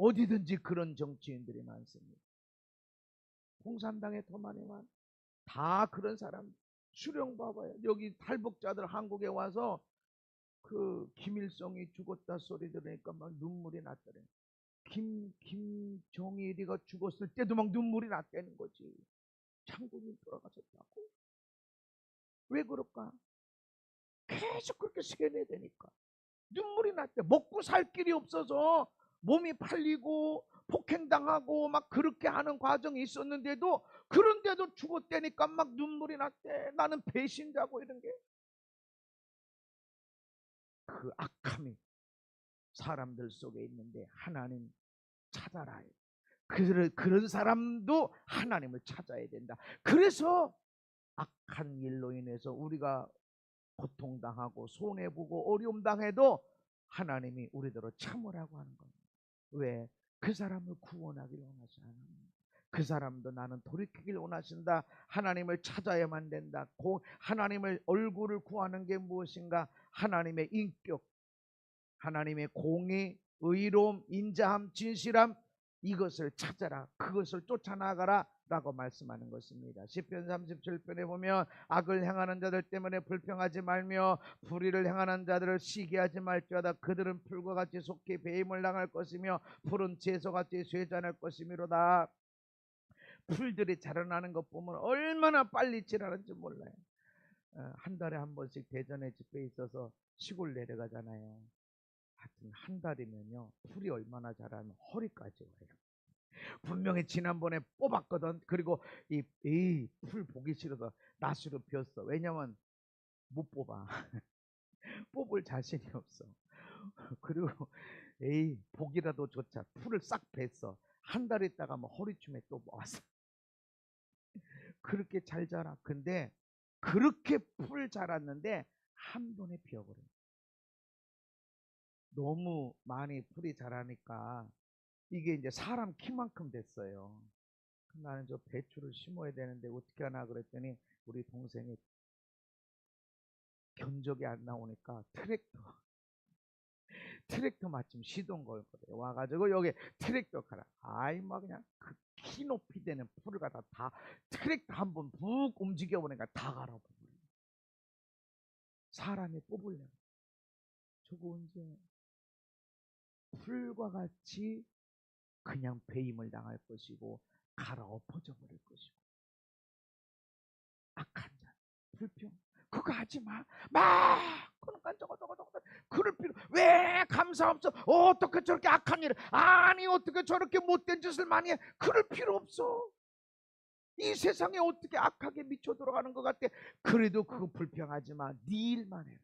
어디든지 그런 정치인들이 많습니다. 공산당에 더 많이 다 그런 사람. 수령 봐봐요. 여기 탈북자들 한국에 와서 그 김일성이 죽었다 소리 들으니까 막 눈물이 났더래. 김정일이가 죽었을 때도 막 눈물이 났다는 거지. 장군님 돌아가셨다고. 왜 그럴까? 계속 그렇게 세뇌 되니까 눈물이 났대. 먹고 살 길이 없어서 몸이 팔리고 폭행당하고 막 그렇게 하는 과정이 있었는데도, 그런데도 죽었다니까 막 눈물이 났대. 나는 배신자고 이런 게. 그 악함이 사람들 속에 있는데 하나님 찾아라. 그런 사람도 하나님을 찾아야 된다. 그래서 악한 일로 인해서 우리가 고통당하고 손해보고 어려움당해도 하나님이 우리들을 참으라고 하는 겁니다. 왜? 그 사람을 구원하기를 원하시는 하나님. 그 사람도 나는 돌이키길 원하신다. 하나님을 찾아야만 된다. 하나님의 얼굴을 구하는 게 무엇인가? 하나님의 인격, 하나님의 공의, 의로움, 인자함, 진실함, 이것을 찾아라. 그것을 쫓아나가라 라고 말씀하는 것입니다. 시편 37편에 보면 악을 행하는 자들 때문에 불평하지 말며 불의를 행하는 자들을 시기하지 말지어다. 그들은 풀과 같이 속히 배임을 당할 것이며 푸른 채소같이 쇠잔할 것이미로다. 풀들이 자라나는 것 보면 얼마나 빨리 자라는지 몰라요. 한 달에 한 번씩 대전에 집회 있어서 시골 내려가잖아요. 하여튼 한 달이면요 풀이 얼마나 자라면 허리까지 와요. 분명히 지난번에 뽑았거든. 그리고 풀 보기 싫어서 낫으로 피웠어. 왜냐면 못 뽑아. 뽑을 자신이 없어. 그리고 복이라도 좋자 풀을 싹 뱄어. 한 달 있다가 뭐 허리춤에 또 왔어. 그렇게 잘 자라. 근데 그렇게 풀 자랐는데 한 번에 피어버려. 너무 많이 풀이 자라니까 이게 이제 사람 키만큼 됐어요. 나는 저 배추를 심어야 되는데 어떻게 하나 그랬더니 우리 동생이 견적이 안 나오니까 트랙터 마침 시동 걸 거예요. 와가지고 여기 트랙터 가라. 아이 막 그냥 그 키 높이 되는 풀을 갖다 다 트랙터 한번 푹 움직여 보니까 다 갈아버려. 사람이 뽑으려면 저거 언제 풀과 같이 그냥 배임을 당할 것이고 갈아엎어져 버릴 것이고. 악한 자, 불평, 그거 하지 마. 그러니까 저거 그럴 필요. 왜 감사 없어? 어떻게 저렇게 악한 일을? 아니 어떻게 저렇게 못된 짓을 많이 해? 그럴 필요 없어. 이 세상에 어떻게 악하게 미쳐 들어가는 것 같아? 그래도 그거 불평하지 마. 네 일만 해라.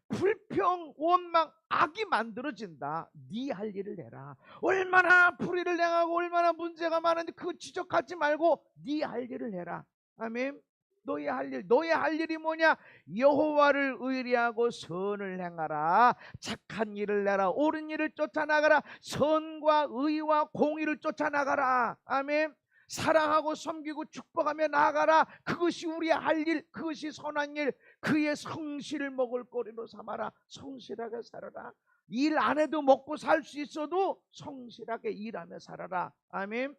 불평, 원망, 악이 만들어진다. 네 할 일을 해라. 얼마나 불의를 행하고 얼마나 문제가 많은데 그거 지적하지 말고 네 할 일을 해라. 아멘. 너의 할 일이 뭐냐? 여호와를 의리하고 선을 행하라. 착한 일을 내라. 옳은 일을 쫓아나가라. 선과 의와 공의를 쫓아나가라. 아멘. 사랑하고 섬기고 축복하며 나아가라. 그것이 우리의 할 일, 그것이 선한 일. 그의 성실을 먹을 거리로 삼아라. 성실하게 살아라. 일 안 해도 먹고 살 수 있어도 성실하게 일하며 살아라. 아멘.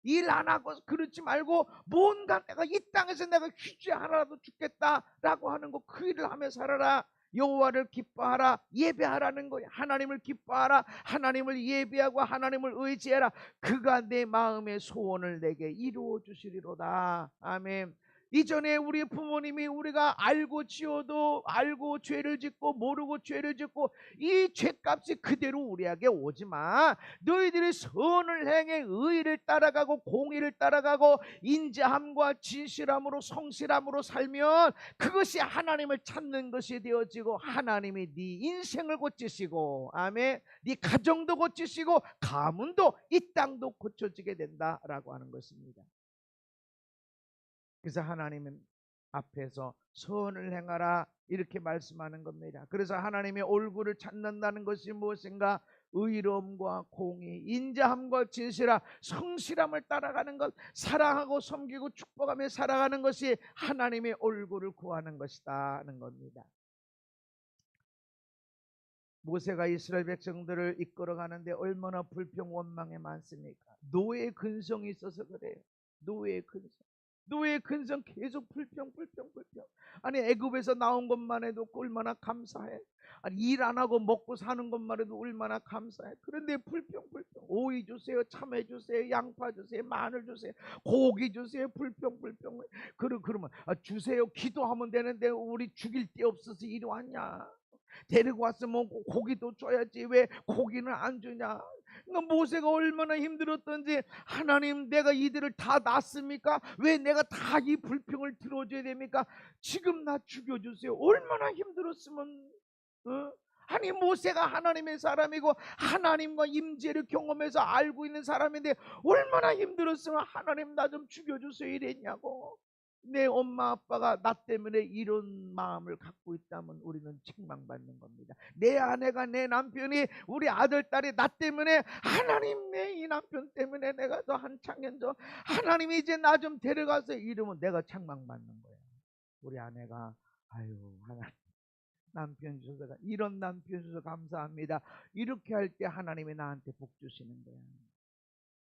일 안 하고 그렇지 말고 뭔가 내가 이 땅에서 내가 휴지 하나라도 죽겠다라고 하는 거, 그 일을 하며 살아라. 여호와를 기뻐하라. 예배하라는 거예요. 하나님을 기뻐하라. 하나님을 예배하고 하나님을 의지해라. 그가 내 마음의 소원을 내게 이루어 주시리로다. 아멘. 이전에 우리 부모님이 우리가 알고 지어도 알고 죄를 짓고 모르고 죄를 짓고 이 죄값이 그대로 우리에게 오지만 너희들이 선을 행해 의를 따라가고 공의를 따라가고 인자함과 진실함으로 성실함으로 살면 그것이 하나님을 찾는 것이 되어지고 하나님이 네 인생을 고치시고 아멘, 네 가정도 고치시고 가문도 이 땅도 고쳐지게 된다라고 하는 것입니다. 그래서 하나님은 앞에서 선을 행하라 이렇게 말씀하는 겁니다. 그래서 하나님의 얼굴을 찾는다는 것이 무엇인가? 의로움과 공의, 인자함과 진실함, 성실함을 따라가는 것, 사랑하고 섬기고 축복하며 살아가는 것이 하나님의 얼굴을 구하는 것이다 하는 겁니다. 모세가 이스라엘 백성들을 이끌어가는데 얼마나 불평 원망이 많습니까? 노예의 근성이 있어서 그래요. 노예의 근성 계속 불평. 아니 애굽에서 나온 것만 해도 얼마나 감사해. 아니 일 안 하고 먹고 사는 것만 해도 얼마나 감사해. 그런데 불평. 오이 주세요, 참외 주세요, 양파 주세요, 마늘 주세요, 고기 주세요. 불평. 그러면 주세요. 기도하면 되는데 우리 죽일 데 없어서 이리 왔냐? 데리고 왔으면 고기도 줘야지 왜 고기는 안 주냐? 그러니까 모세가 얼마나 힘들었던지, 하나님 내가 이들을 다 낳습니까? 왜 내가 다 이 불평을 들어줘야 됩니까? 지금 나 죽여주세요. 얼마나 힘들었으면. 아니 모세가 하나님의 사람이고 하나님과 임재를 경험해서 알고 있는 사람인데 얼마나 힘들었으면 하나님 나 좀 죽여주세요 이랬냐고. 내 엄마 아빠가 나 때문에 이런 마음을 갖고 있다면 우리는 책망받는 겁니다. 내 아내가, 내 남편이, 우리 아들 딸이 나 때문에 하나님 내 이 남편 때문에 내가 더 한창년 전 하나님이 이제 나 좀 데려가서 이러면 내가 책망받는 거야. 우리 아내가 아유 하나님 남편 주셔서, 이런 남편 주셔서 감사합니다. 이렇게 할 때 하나님이 나한테 복 주시는 거야.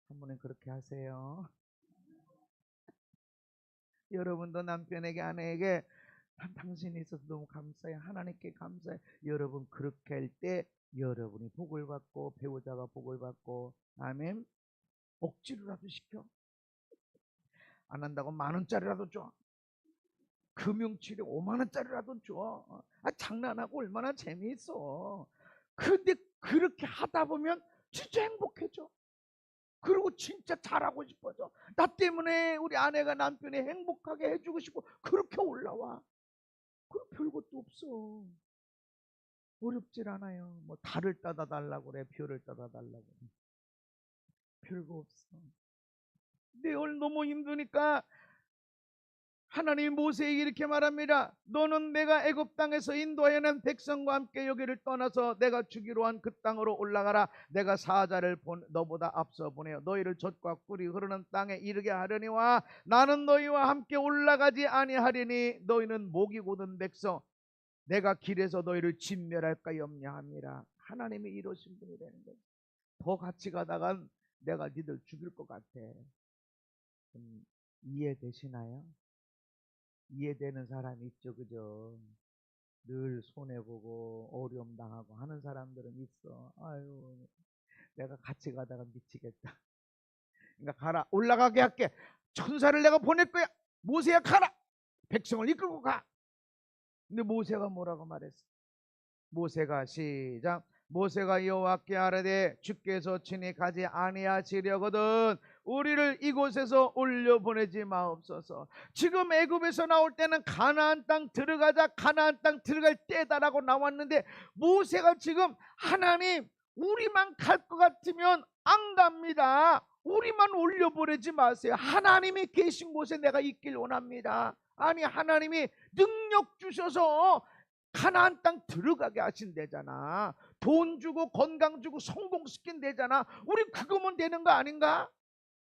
한 번은 그렇게 하세요. 여러분도 남편에게 아내에게 당신이 있어서 너무 감사해, 하나님께 감사해. 여러분 그렇게 할 때 여러분이 복을 받고 배우자가 복을 받고 아멘. 억지로라도 시켜. 안 한다고 10,000원짜리라도 줘. 금융치료 50,000원짜리라도 줘. 장난하고 얼마나 재미있어. 근데 그렇게 하다 보면 진짜 행복해져. 그리고 진짜 잘하고 싶어져. 나 때문에 우리 아내가 남편이 행복하게 해주고 싶어. 그렇게 올라와. 그럼 별것도 없어. 어렵질 않아요. 뭐 달을 따다 달라고 그래, 별을 따다 달라고 그래. 별거 없어. 근데 오늘 너무 힘드니까 하나님이 모세에게 이렇게 말합니다. 너는 내가 애굽 땅에서 인도하여 낸 백성과 함께 여기를 떠나서 내가 주기로 한 그 땅으로 올라가라. 내가 사자를 너보다 앞서 보내어 너희를 젖과 꿀이 흐르는 땅에 이르게 하려니와 나는 너희와 함께 올라가지 아니하리니 너희는 목이 고든 백성, 내가 길에서 너희를 진멸할까 염려함이라. 하나님이 이러신 분이 되는 거예요. 더 같이 가다간 내가 니들 죽일 것 같아. 이해되시나요? 이해되는 사람이 있죠, 그죠? 늘 손해보고 어려움 당하고 하는 사람들은 있어. 아유, 내가 같이 가다가 미치겠다. 그러니까 가라, 올라가게 할게. 천사를 내가 보낼 거야. 모세야 가라. 백성을 이끌고 가. 근데 모세가 뭐라고 말했어? 모세가 시작. 모세가 여호와께 아뢰되 주께서 친히 가지 아니하시려거든 우리를 이곳에서 올려보내지 마옵소서. 지금 애굽에서 나올 때는 가나안 땅 들어가자, 가나안 땅 들어갈 때다라고 나왔는데 모세가 지금 하나님 우리만 갈 것 같으면 안 갑니다. 우리만 올려보내지 마세요. 하나님이 계신 곳에 내가 있길 원합니다. 아니 하나님이 능력 주셔서 가나안 땅 들어가게 하신대잖아. 돈 주고 건강 주고 성공시킨대잖아. 우리 그거면 되는 거 아닌가?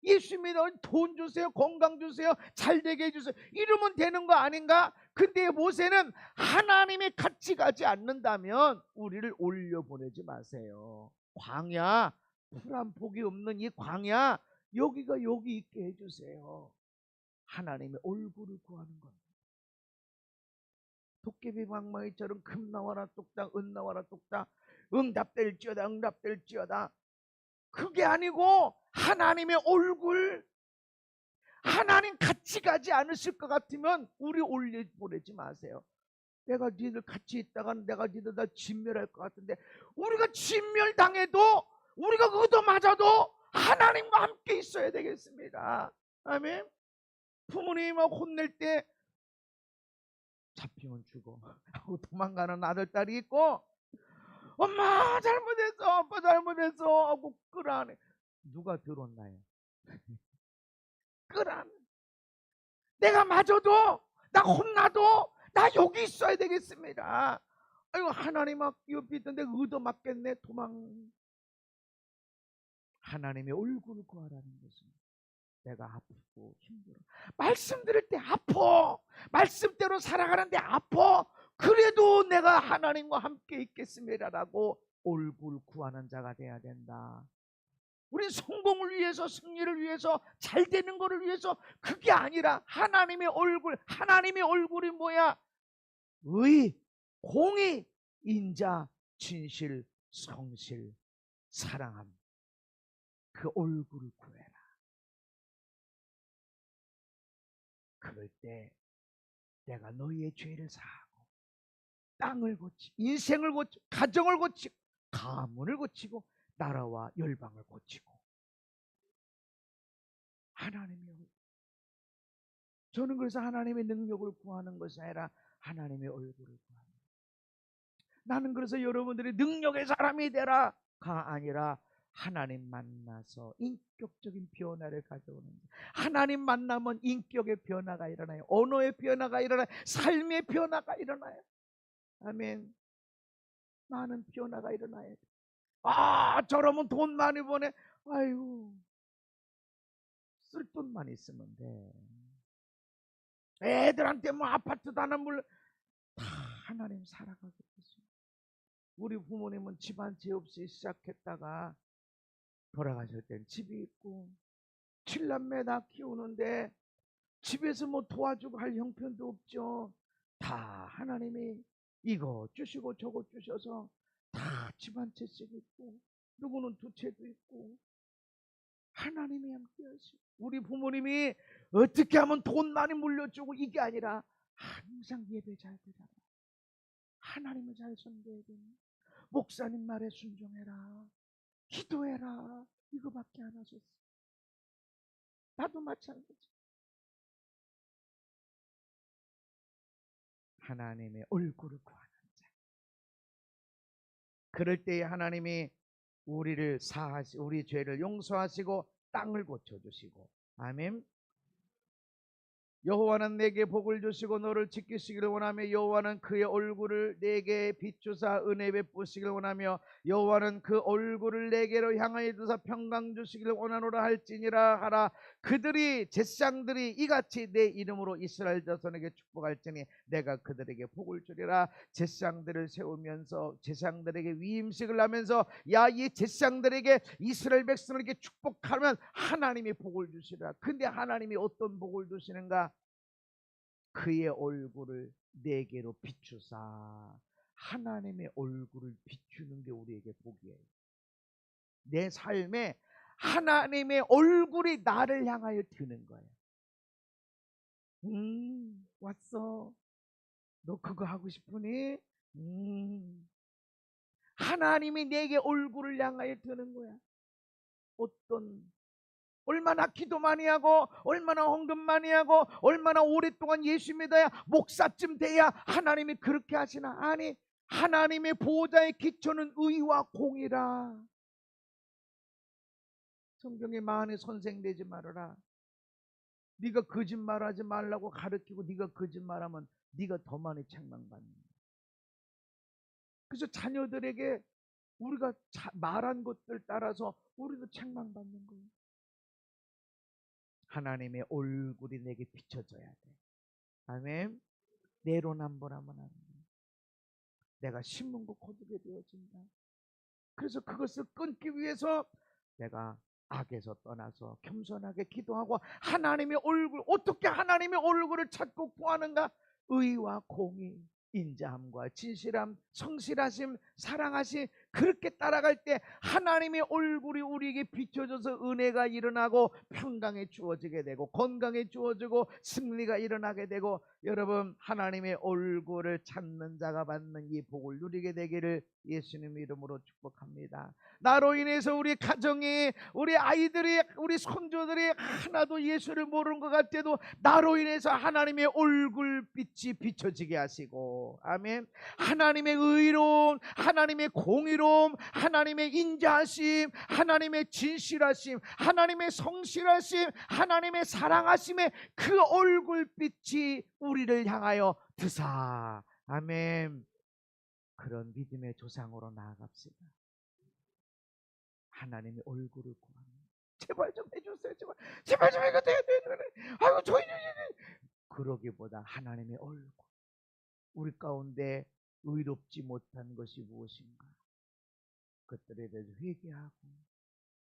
예수 믿어 돈 주세요, 건강 주세요, 잘되게 해주세요 이러면 되는 거 아닌가? 근데 모세는 하나님이 같이 가지 않는다면 우리를 올려보내지 마세요. 광야, 풀 한 폭이 없는 이 광야, 여기가 여기 있게 해주세요. 하나님의 얼굴을 구하는 겁니다. 도깨비 방망이처럼 금 나와라 뚝딱, 은 나와라 뚝딱, 응답될지어다, 응답될지어다. 그게 아니고 하나님의 얼굴, 하나님 같이 가지 않으실 것 같으면 우리 보내지 마세요. 내가 니들 같이 있다가 내가 니들 다 진멸할 것 같은데, 우리가 진멸당해도 우리가 얻어맞아도 하나님과 함께 있어야 되겠습니다. 아멘. 부모님하고 혼낼 때 잡히면 죽어 하고 도망가는 아들 딸이 있고, 엄마 잘못했어, 아빠 잘못했어 하고 끌어안에. 누가 들었나요? 끌어안에. 내가 맞아도, 나 혼나도 나 여기 있어야 되겠습니다. 아이고, 하나님 옆에 있던데 얻어맞겠네. 도망. 하나님의 얼굴을 구하라는 것은, 내가 아프고 힘들어, 말씀 들을 때 아파, 말씀대로 살아가는데 아파, 그래도 내가 하나님과 함께 있겠습니다라고 얼굴 구하는 자가 돼야 된다. 우리 성공을 위해서, 승리를 위해서, 잘 되는 것을 위해서, 그게 아니라 하나님의 얼굴. 하나님의 얼굴이 뭐야? 의, 공의, 인자, 진실, 성실, 사랑함. 그 얼굴을 구해라. 그럴 때 내가 너희의 죄를 사하고 땅을 고치고 인생을 고치고 가정을 고치고 가문을 고치고 나라와 열방을 고치고. 하나님의 얼굴. 저는 그래서 하나님의 능력을 구하는 것이 아니라 하나님의 얼굴을 구하는. 나는 그래서 여러분들이 능력의 사람이 되라가 아니라 하나님 만나서 인격적인 변화를 가져오는. 하나님 만나면 인격의 변화가 일어나요. 언어의 변화가 일어나요. 삶의 변화가 일어나요. 아멘. 많은 변화가 일어나요. 아, 저러면 돈 많이 버네. 아이고, 쓸 돈만 있으면 돼. 애들한테 뭐 아파트도 하나 물려. 다 하나님 살아가고 있어요. 우리 부모님은 집 한 채 없이 시작했다가 돌아가실 땐 집이 있고, 7남매 다 키우는데 집에서 뭐 도와주고 할 형편도 없죠. 다 하나님이 이거 주시고 저거 주셔서 다 집 한 채씩 있고, 누구는 2채도 있고, 하나님이 함께 하시고. 우리 부모님이 어떻게 하면 돈 많이 물려주고 이게 아니라 항상 예배 잘 드려라, 하나님을 잘 섬겨야 돼, 목사님 말에 순종해라, 기도해라, 이거밖에 안 하셨어. 나도 마찬가지. 하나님의 얼굴을 구하는 자. 그럴 때에 하나님이 우리를 우리 죄를 용서하시고 땅을 고쳐주시고. 아멘. 여호와는 내게 복을 주시고 너를 지키시기를 원하며, 여호와는 그의 얼굴을 내게 비추사 은혜 베푸시기를 원하며, 여호와는 그 얼굴을 내게로 향하여 두사 평강 주시기를 원하노라 할지니라 하라. 그들이 제사장들이 이같이 내 이름으로 이스라엘 자손에게 축복할지니 내가 그들에게 복을 주리라. 제사장들을 세우면서 제사장들에게 위임식을 하면서, 야, 이 제사장들에게, 이스라엘 백성에게 축복하면 하나님이 복을 주시리라. 근데 하나님이 어떤 복을 주시는가? 그의 얼굴을 내게로 비추사. 하나님의 얼굴을 비추는 게 우리에게 복이에요. 내 삶에 하나님의 얼굴이 나를 향하여 드는 거예요. 왔어. 너 그거 하고 싶으니? 하나님이 내게 얼굴을 향하여 드는 거야. 얼마나 기도 많이 하고, 얼마나 헌금 많이 하고, 얼마나 오랫동안 예수 믿어야, 목사쯤 돼야 하나님이 그렇게 하시나? 아니, 하나님의 보호자의 기초는 의와 공이라. 성경에 많이 선생 되지 말아라. 네가 거짓말하지 말라고 가르치고 네가 거짓말하면 네가 더 많이 책망받는 거야. 그래서 자녀들에게 우리가 말한 것들 따라서 우리도 책망받는 거예요. 하나님의 얼굴이 내게 비춰져야 돼. 아멘. 내로남불하면 안 돼. 내가 신문고 거두게 되어진다. 그래서 그것을 끊기 위해서 내가 악에서 떠나서 겸손하게 기도하고, 하나님의 얼굴, 어떻게 하나님의 얼굴을 찾고 구하는가? 의와 공의, 인자함과 진실함, 성실하심, 사랑하심, 그렇게 따라갈 때 하나님의 얼굴이 우리에게 비춰져서 은혜가 일어나고 평강이 주어지게 되고 건강이 주어지고 승리가 일어나게 되고, 여러분 하나님의 얼굴을 찾는 자가 받는 이 복을 누리게 되기를 예수님 이름으로 축복합니다. 나로 인해서 우리 가정이, 우리 아이들이, 우리 손주들이 하나도 예수를 모르는 것 같아도 나로 인해서 하나님의 얼굴빛이 비춰지게 하시고, 아멘. 하나님의 의로움, 하나님의 공의로움, 하나님의 인자하심, 하나님의 진실하심, 하나님의 성실하심, 하나님의 사랑하심의 그 얼굴빛이 우리를 향하여 드사, 아멘. 그런 믿음의 조상으로 나아갑시다. 하나님의 얼굴을 구합니다. 제발 좀 해주세요. 제발 좀 이거 돼야 돼. 아이고 저희 그러기보다 하나님의 얼굴, 우리 가운데 의롭지 못한 것이 무엇인가, 그것들에 대해서 회개하고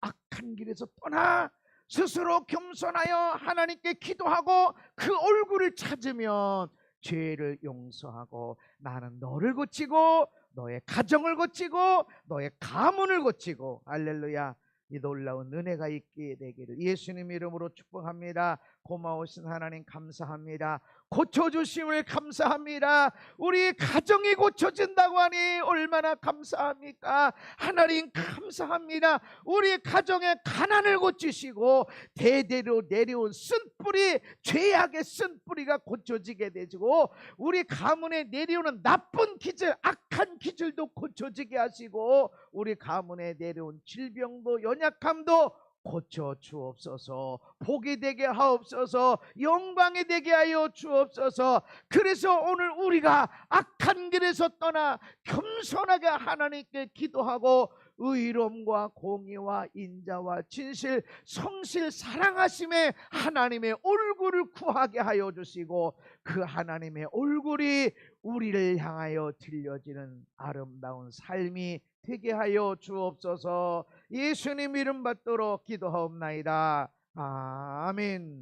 악한 길에서 떠나 스스로 겸손하여 하나님께 기도하고 그 얼굴을 찾으면 죄를 용서하고 나는 너를 고치고 너의 가정을 고치고 너의 가문을 고치고, 할렐루야, 이 놀라운 은혜가 있게 되기를 예수님 이름으로 축복합니다. 고마우신 하나님 감사합니다. 고쳐주심을 감사합니다. 우리 가정이 고쳐진다고 하니 얼마나 감사합니까? 하나님 감사합니다. 우리 가정의 가난을 고치시고 대대로 내려온 쓴뿌리, 죄악의 쓴뿌리가 고쳐지게 되고, 우리 가문에 내려오는 나쁜 기질, 악한 기질도 고쳐지게 하시고, 우리 가문에 내려온 질병도 연약함도 고쳐 주옵소서. 복이 되게 하옵소서. 영광이 되게 하여 주옵소서. 그래서 오늘 우리가 악한 길에서 떠나 겸손하게 하나님께 기도하고 의로움과 공의와 인자와 진실, 성실, 사랑하심에 하나님의 얼굴을 구하게 하여 주시고, 그 하나님의 얼굴이 우리를 향하여 들려지는 아름다운 삶이 되게 하여 주옵소서. 예수님 이름 받도록 기도하옵나이다. 아멘.